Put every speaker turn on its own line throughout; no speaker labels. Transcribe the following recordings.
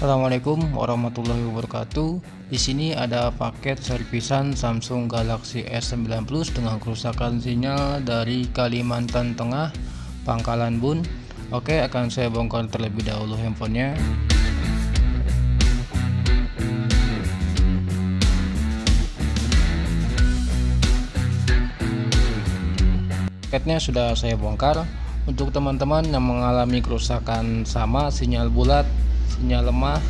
Assalamualaikum warahmatullahi wabarakatuh. Di sini ada paket servisan Samsung Galaxy S9 Plus dengan kerusakan sinyal dari Kalimantan Tengah, Pangkalan Bun. Oke, akan saya bongkar terlebih dahulu handphonenya. Paketnya sudah saya bongkar. Untuk teman-teman yang mengalami kerusakan sama sinyal bulat, sinyal lemah,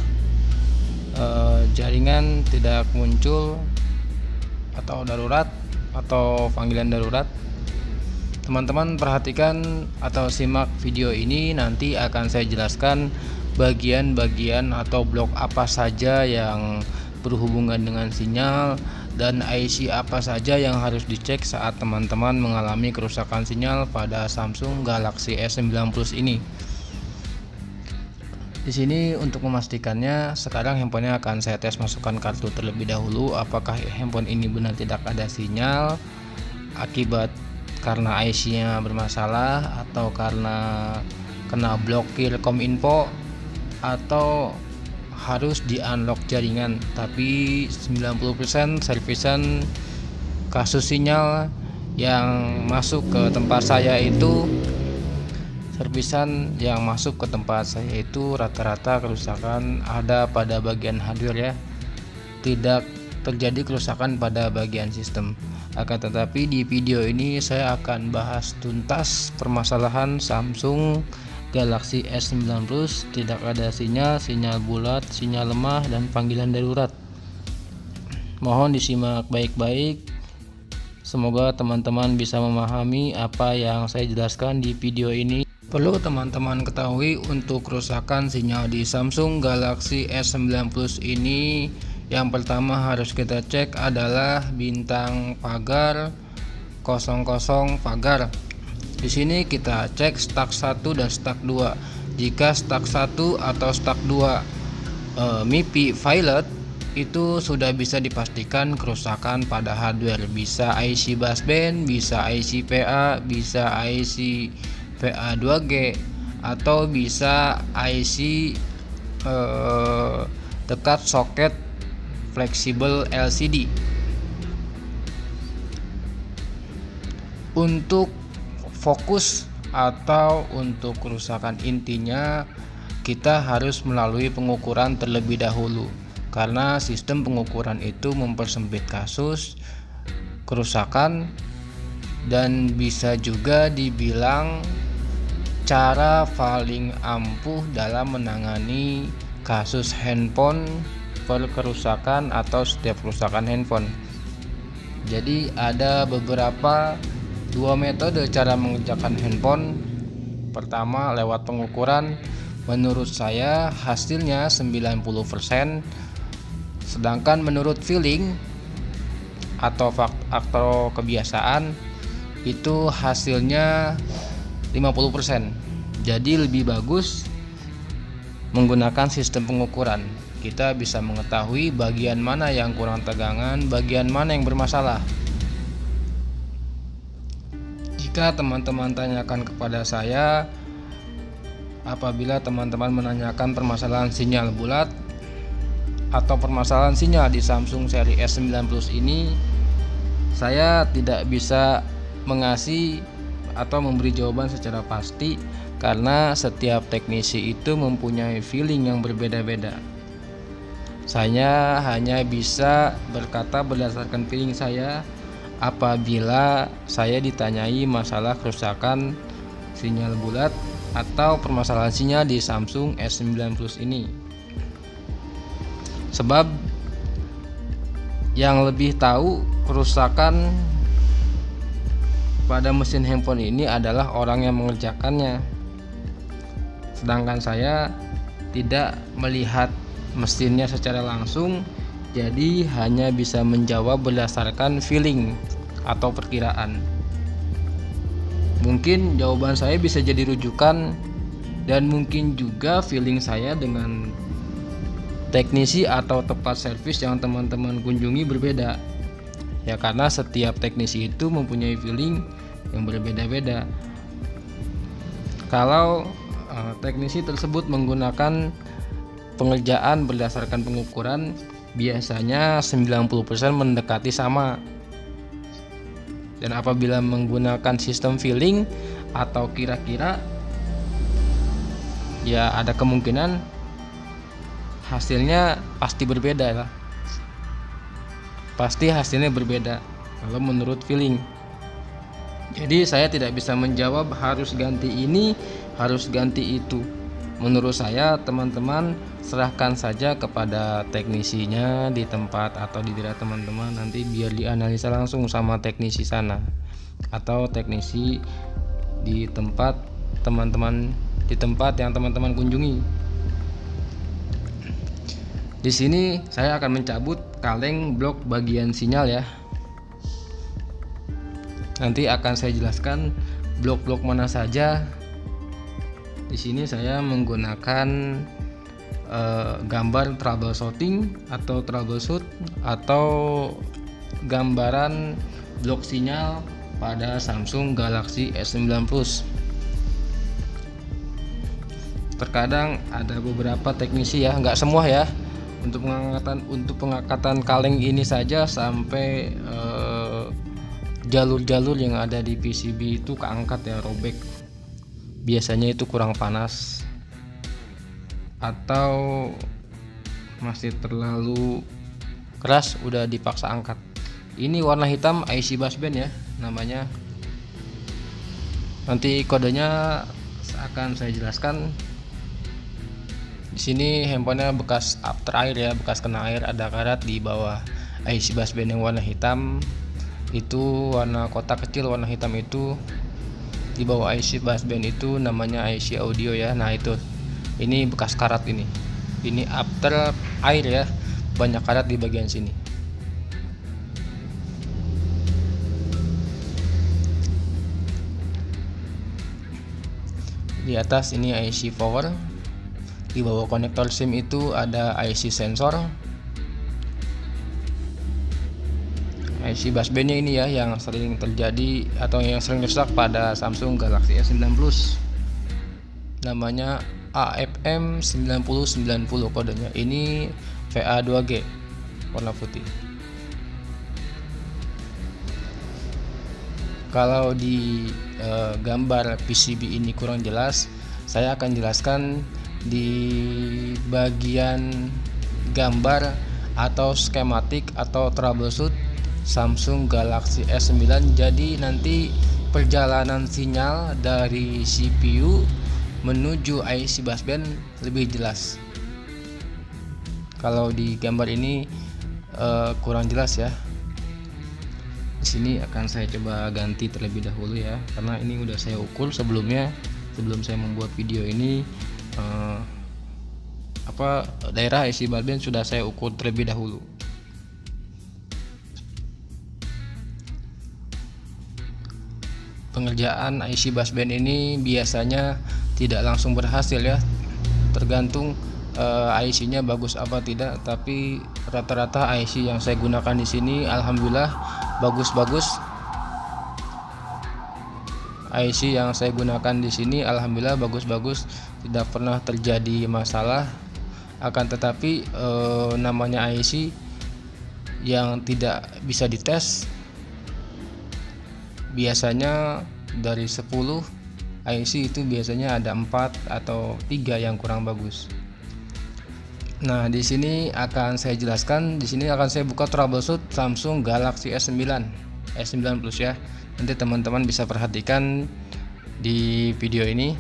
jaringan tidak muncul atau darurat atau panggilan darurat, teman-teman perhatikan atau simak video ini. Nanti akan saya jelaskan bagian-bagian atau blok apa saja yang berhubungan dengan sinyal dan IC apa saja yang harus dicek saat teman-teman mengalami kerusakan sinyal pada Samsung Galaxy S9 Plus ini. Di sini untuk memastikannya, sekarang handphonenya akan saya tes masukkan kartu terlebih dahulu. Apakah handphone ini benar tidak ada sinyal akibat karena IC-nya bermasalah, atau karena kena blokir Kominfo, atau harus di unlock jaringan. Tapi 90% servisan kasus sinyal yang masuk ke tempat saya itu rata-rata kerusakan ada pada bagian hardware ya, tidak terjadi kerusakan pada bagian sistem. Akan tetapi di video ini saya akan bahas tuntas permasalahan Samsung Galaxy S9 Plus tidak ada sinyal, sinyal bulat, sinyal lemah, dan panggilan darurat. Mohon disimak baik-baik. Semoga teman-teman bisa memahami apa yang saya jelaskan di video ini. Perlu teman-teman ketahui, untuk kerusakan sinyal di Samsung Galaxy S9 Plus ini, yang pertama harus kita cek adalah bintang pagar 00 pagar. Di sini kita cek stuck 1 dan stuck 2. Jika stuck 1 atau stuck 2 MIPI Violet, itu sudah bisa dipastikan kerusakan pada hardware. Bisa IC busband, bisa IC PA, bisa IC PA 2G, atau bisa IC dekat soket fleksibel LCD. Untuk fokus atau untuk kerusakan intinya, kita harus melalui pengukuran terlebih dahulu, karena sistem pengukuran itu mempersempit kasus kerusakan dan bisa juga dibilang cara paling ampuh dalam menangani kasus handphone kerusakan atau setiap kerusakan handphone. Jadi ada beberapa dua metode cara mengerjakan handphone. Pertama, lewat pengukuran. Menurut saya hasilnya 90%, sedangkan menurut feeling atau faktor kebiasaan itu hasilnya 50%. Jadi lebih bagus menggunakan sistem pengukuran. Kita bisa mengetahui bagian mana yang kurang tegangan, bagian mana yang bermasalah. Jika teman-teman tanyakan kepada saya, apabila teman-teman menanyakan permasalahan sinyal bulat atau permasalahan sinyal di Samsung seri S9 Plus ini, saya tidak bisa mengasih atau memberi jawaban secara pasti, karena setiap teknisi itu mempunyai feeling yang berbeda-beda. Saya hanya bisa berkata berdasarkan feeling saya apabila saya ditanyai masalah kerusakan sinyal bulat atau permasalahan sinyal di Samsung S9 Plus ini. Sebab yang lebih tahu kerusakan pada mesin handphone ini adalah orang yang mengerjakannya. Sedangkan saya tidak melihat mesinnya secara langsung, jadi hanya bisa menjawab berdasarkan feeling atau perkiraan. Mungkin jawaban saya bisa jadi rujukan, dan mungkin juga feeling saya dengan teknisi atau tempat servis yang teman-teman kunjungi berbeda. Ya, karena setiap teknisi itu mempunyai feeling yang berbeda-beda. Kalau teknisi tersebut menggunakan pengerjaan berdasarkan pengukuran biasanya 90% mendekati sama. Dan apabila menggunakan sistem filling atau kira-kira, ya ada kemungkinan hasilnya pasti berbeda lah. Pasti hasilnya berbeda kalau menurut feeling. Jadi saya tidak bisa menjawab harus ganti ini, harus ganti itu. Menurut saya teman-teman serahkan saja kepada teknisinya di tempat atau di daerah teman-teman, nanti biar dianalisa langsung sama teknisi sana atau teknisi di tempat teman-teman, di tempat yang teman-teman kunjungi. Di sini saya akan mencabut kaleng blok bagian sinyal ya. Nanti akan saya jelaskan blok-blok mana saja. Di sini saya menggunakan gambar troubleshooting atau troubleshoot atau gambaran blok sinyal pada Samsung Galaxy S9 Plus. Terkadang ada beberapa teknisi ya, nggak semua ya. Untuk pengangkatan kaleng ini saja sampai jalur-jalur yang ada di PCB itu keangkat ya, robek. Biasanya itu kurang panas atau masih terlalu keras, udah dipaksa angkat. Ini warna hitam IC busband ya namanya. Nanti kodenya akan saya jelaskan. Di sini handphonenya bekas after air ya, bekas kena air, ada karat di bawah IC busband yang warna hitam. Itu warna kotak kecil warna hitam itu di bawah IC busband itu namanya IC audio ya. Nah itu, ini bekas karat ini after air ya, banyak karat di bagian sini. Di atas ini IC power, di bawah konektor SIM itu ada IC sensor. IC busbandnya ini ya yang sering terjadi atau yang sering rusak pada Samsung Galaxy S9 Plus. Namanya AFM 9090 kodenya. Ini VA2G warna putih. Kalau di gambar PCB ini kurang jelas, saya akan jelaskan di bagian gambar atau skematik atau troubleshoot Samsung Galaxy S9. Jadi nanti perjalanan sinyal dari CPU menuju IC busband lebih jelas. Kalau di gambar ini kurang jelas ya. Di sini akan saya coba ganti terlebih dahulu ya, karena ini udah saya ukur sebelumnya, sebelum saya membuat video ini. Daerah IC busband sudah saya ukur terlebih dahulu. Pengerjaan IC busband ini biasanya tidak langsung berhasil ya, tergantung IC-nya bagus apa tidak. Tapi rata-rata IC yang saya gunakan di sini alhamdulillah bagus-bagus. IC yang saya gunakan di sini alhamdulillah bagus-bagus, tidak pernah terjadi masalah. Akan tetapi namanya IC yang tidak bisa dites, biasanya dari 10 IC itu biasanya ada 4 atau 3 yang kurang bagus. Nah, di sini akan saya jelaskan, di sini akan saya buka troubleshoot Samsung Galaxy S9 Plus ya. Nanti teman-teman bisa perhatikan di video ini.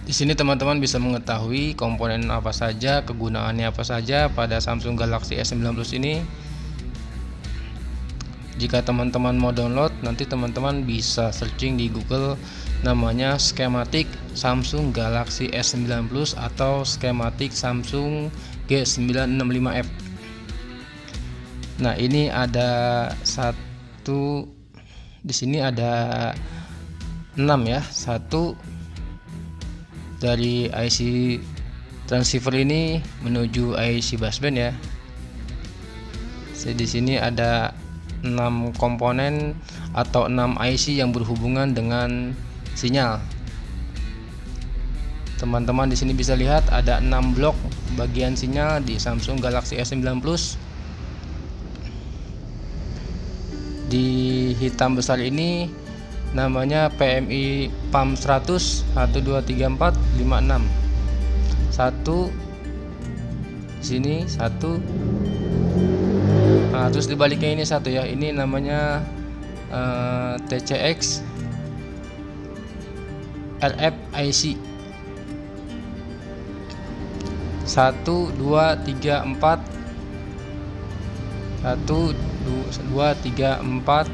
Di sini teman-teman bisa mengetahui komponen apa saja, kegunaannya apa saja pada Samsung Galaxy S9 Plus ini. Jika teman-teman mau download, nanti teman-teman bisa searching di Google, namanya skematik Samsung Galaxy S9 Plus atau skematik Samsung G965F. Nah, ini ada satu, di sini ada 6 ya. Satu dari IC transceiver ini menuju IC busband ya. Di sini ada 6 komponen atau 6 IC yang berhubungan dengan sinyal. Teman-teman di sini bisa lihat ada 6 blok bagian sinyal di Samsung Galaxy S9 Plus. Di hitam besar ini namanya PMI PAM 100 1 2 3 4 5 6. Satu sini satu. Nah, terus dibaliknya ini satu ya. Ini namanya TCX RFIC 1 2 3 4 1 2 3 4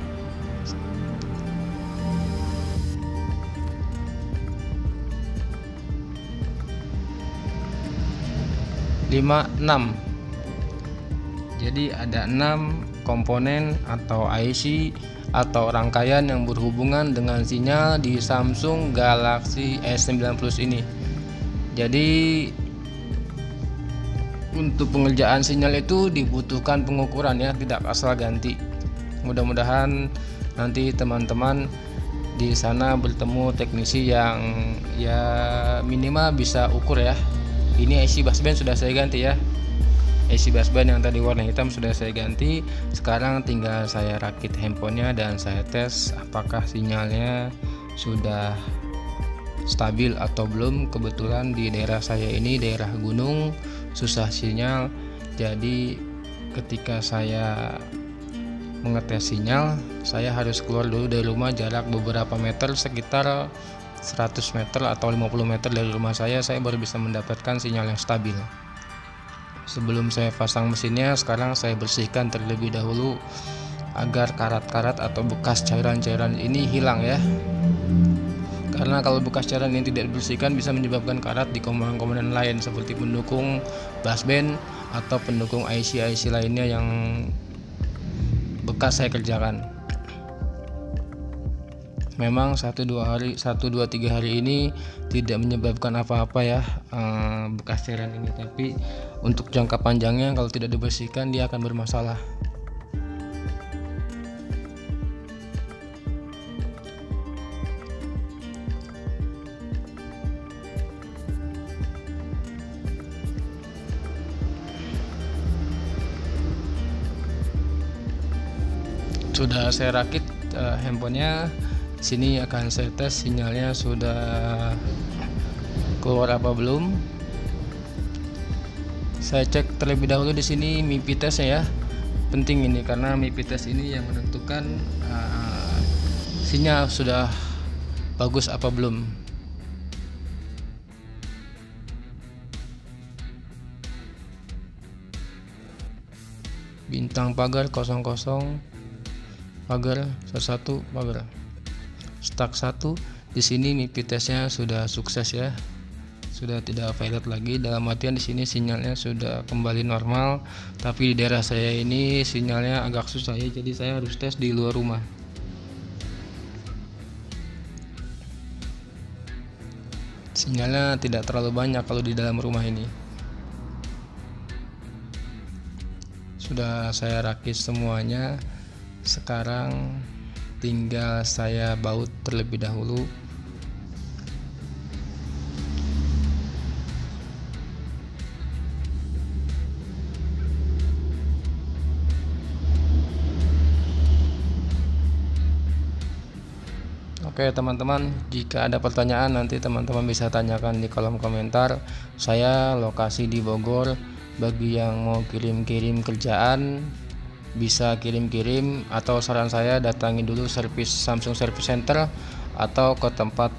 5 6. Jadi ada 6 komponen atau IC atau rangkaian yang berhubungan dengan sinyal di Samsung Galaxy S9 Plus ini. Jadi untuk pengerjaan sinyal itu dibutuhkan pengukuran ya, tidak asal ganti. Mudah-mudahan nanti teman-teman di sana bertemu teknisi yang ya minimal bisa ukur ya. Ini IC busband sudah saya ganti ya. IC busband yang tadi warna hitam sudah saya ganti. Sekarang tinggal saya rakit handphonenya dan saya tes apakah sinyalnya sudah stabil atau belum. Kebetulan di daerah saya ini daerah gunung, susah sinyal. Jadi ketika saya mengetes sinyal, saya harus keluar dulu dari rumah jarak beberapa meter, sekitar 100 meter atau 50 meter dari rumah saya baru bisa mendapatkan sinyal yang stabil. Sebelum saya pasang mesinnya, sekarang saya bersihkan terlebih dahulu agar karat-karat atau bekas cairan-cairan ini hilang ya. Karena kalau bekas cairan yang tidak dibersihkan bisa menyebabkan karat di komponen-komponen lain seperti pendukung busband atau pendukung IC-IC lainnya yang bekas saya kerjakan. Memang 1-2 hari 1-2-3 hari ini tidak menyebabkan apa-apa ya bekas cairan ini, tapi untuk jangka panjangnya kalau tidak dibersihkan dia akan bermasalah. Sudah saya rakit handphonenya. Sini akan saya tes sinyalnya sudah keluar apa belum. Saya cek terlebih dahulu di sini MIPI testnya ya. Penting ini karena MIPI test ini yang menentukan sinyal sudah bagus apa belum. Bintang pagar 00, pagar 11, pagar stuck 1. Di sini MIPI testnya sudah sukses ya, sudah tidak violet lagi. Dalam artian di sini sinyalnya sudah kembali normal. Tapi di daerah saya ini sinyalnya agak susah ya, jadi saya harus tes di luar rumah. Sinyalnya tidak terlalu banyak kalau di dalam rumah ini. Sudah saya rakit semuanya. Sekarang tinggal saya baut terlebih dahulu. Oke teman-teman, jika ada pertanyaan nanti teman-teman bisa tanyakan di kolom komentar. Saya lokasi di Bogor. Bagi yang mau kirim-kirim kerjaan bisa kirim-kirim, atau saran saya datangi dulu servis Samsung Service Center atau ke tempat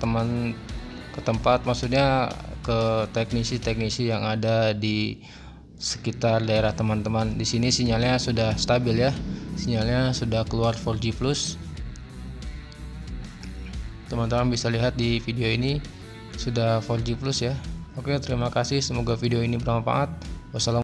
maksudnya ke teknisi-teknisi yang ada di sekitar daerah teman-teman. Di sini sinyalnya sudah stabil ya, sinyalnya sudah keluar 4G plus. Teman-teman bisa lihat di video ini sudah 4G plus ya. Oke, terima kasih, semoga video ini bermanfaat. Wassalamualaikum.